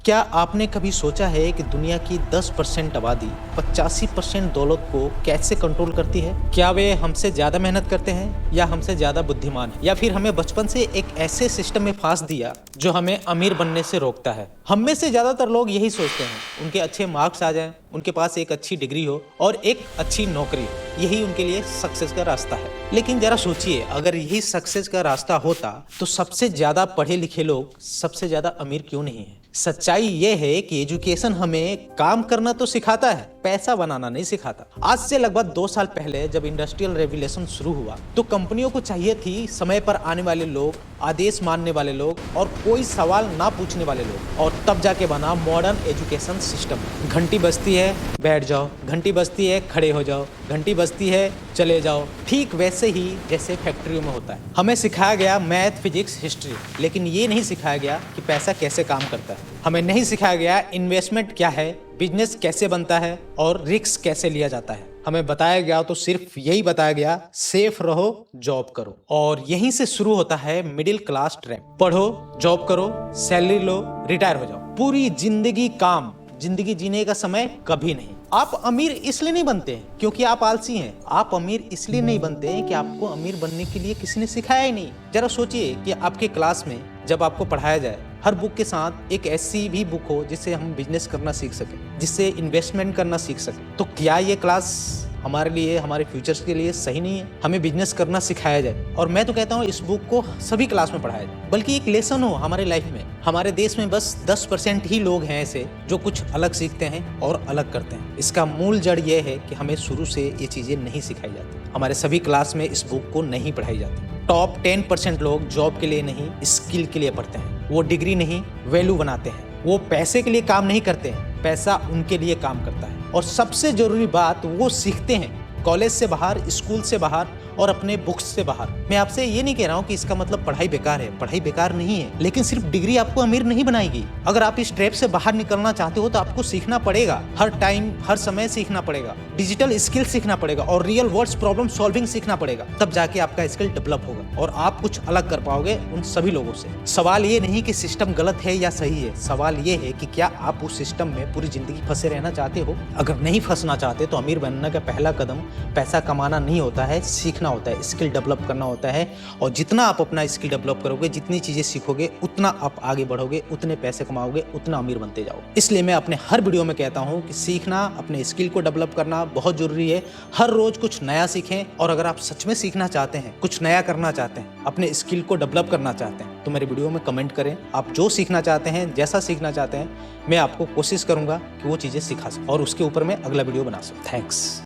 क्या आपने कभी सोचा है कि दुनिया की 10% आबादी 85% दौलत को कैसे कंट्रोल करती है? क्या वे हमसे ज्यादा मेहनत करते हैं या हमसे ज्यादा बुद्धिमान है, या फिर हमें बचपन से एक ऐसे सिस्टम में फांस दिया जो हमें अमीर बनने से रोकता है? हम में से ज्यादातर लोग यही सोचते हैं, उनके अच्छे मार्क्स आ जाएं, उनके पास एक अच्छी डिग्री हो और एक अच्छी नौकरी हो, यही उनके लिए सक्सेस का रास्ता है। लेकिन जरा सोचिए, अगर यही सक्सेस का रास्ता होता तो सबसे ज्यादा पढ़े लिखे लोग सबसे ज्यादा अमीर क्यों नहीं है? सच्चाई ये है कि एजुकेशन हमें काम करना तो सिखाता है, पैसा बनाना नहीं सिखाता। आज से लगभग 2 साल पहले जब इंडस्ट्रियल रेवोल्यूशन शुरू हुआ तो कंपनियों को चाहिए थी समय पर आने वाले लोग, आदेश मानने वाले लोग और कोई सवाल ना पूछने वाले लोग, और तब जाके बना मॉडर्न एजुकेशन सिस्टम। घंटी बजती है बैठ जाओ, घंटी बजती है खड़े हो जाओ, घंटी बजती है चले जाओ, ठीक वैसे ही जैसे फैक्ट्रियों में होता है। हमें सिखाया गया मैथ, फिजिक्स, हिस्ट्री, लेकिन ये नहीं सिखाया गया कि पैसा कैसे काम करता है। हमें नहीं सिखाया गया इन्वेस्टमेंट क्या है, बिजनेस कैसे बनता है और रिस्क कैसे लिया जाता है। हमें बताया गया तो सिर्फ यही बताया गया, सेफ रहो, जॉब करो। और यहीं से शुरू होता है मिडिल क्लास ट्रैप। पढ़ो, जॉब करो, सैलरी लो, रिटायर हो जाओ, पूरी जिंदगी काम, जिंदगी जीने का समय कभी नहीं। आप अमीर इसलिए नहीं बनते हैं क्योंकि आप आलसी हैं, आप अमीर इसलिए नहीं बनते हैं कि आपको अमीर बनने के लिए किसी ने सिखाया ही नहीं। जरा सोचिए कि आपके क्लास में जब आपको पढ़ाया जाए, हर बुक के साथ एक ऐसी भी बुक हो जिससे हम बिजनेस करना सीख सकें, जिससे इन्वेस्टमेंट करना सीख सकें, तो क्या ये क्लास हमारे लिए, हमारे फ्यूचर्स के लिए सही नहीं है? हमें बिजनेस करना सिखाया जाए, और मैं तो कहता हूँ इस बुक को सभी क्लास में पढ़ाया जाए, बल्कि एक लेसन हो हमारे लाइफ में। हमारे देश में बस 10% ही लोग हैं ऐसे जो कुछ अलग सीखते हैं और अलग करते हैं। इसका मूल जड़ ये है कि हमें शुरू से ये चीजें नहीं सिखाई जाती। हमारे सभी क्लास में इस बुक को नहीं पढ़ाई जाती। टॉप 10% लोग जॉब के लिए नहीं, स्किल के लिए पढ़ते हैं। वो डिग्री नहीं, वैल्यू बनाते हैं। वो पैसे के लिए काम नहीं करते हैं, पैसा उनके लिए काम करता है। और सबसे जरूरी बात, वो सीखते हैं कॉलेज से बाहर, स्कूल से बाहर और अपने बुक्स से बाहर। मैं आपसे ये नहीं कह रहा हूँ कि इसका मतलब पढ़ाई बेकार है, पढ़ाई बेकार नहीं है, लेकिन सिर्फ डिग्री आपको अमीर नहीं बनाएगी। अगर आप इस ट्रैप से बाहर निकलना चाहते हो तो आपको सीखना पड़ेगा, हर टाइम हर समय सीखना पड़ेगा, डिजिटल स्किल सीखना पड़ेगा और रियल वर्ल्ड प्रॉब्लम सॉल्विंग सीखना पड़ेगा। तब जाके आपका स्किल डेवलप होगा और आप कुछ अलग कर पाओगे उन सभी लोगों से। सवाल ये नहीं कि सिस्टम गलत है या सही है, सवाल ये है कि क्या आप उस सिस्टम में पूरी जिंदगी फंसे रहना चाहते हो? अगर नहीं फंसना चाहते तो अमीर बनने का पहला कदम पैसा कमाना नहीं होता है, सीखना होता है, स्किल डेवलप करना होता है। और जितना आप अपना स्किल डेवलप करोगे, जितनी चीजें सीखोगे, उतना आप आगे बढ़ोगे, उतने पैसे कमाओगे, उतना अमीर बनते जाओगे। इसलिए मैं अपने हर वीडियो में कहता हूं कि सीखना, अपने स्किल को डेवलप करना बहुत जरूरी है। हर रोज कुछ नया सीखें, और अगर आप सच में सीखना चाहते हैं, कुछ नया करना चाहते हैं, अपने स्किल को डेवलप करना चाहते हैं, तो मेरे वीडियो में कमेंट करें। आप जो सीखना चाहते हैं, जैसा सीखना चाहते हैं, मैं आपको कोशिश करूंगा कि वो चीजें सिखा सकूं और उसके ऊपर मैं अगला वीडियो बना सकूं। थैंक्स।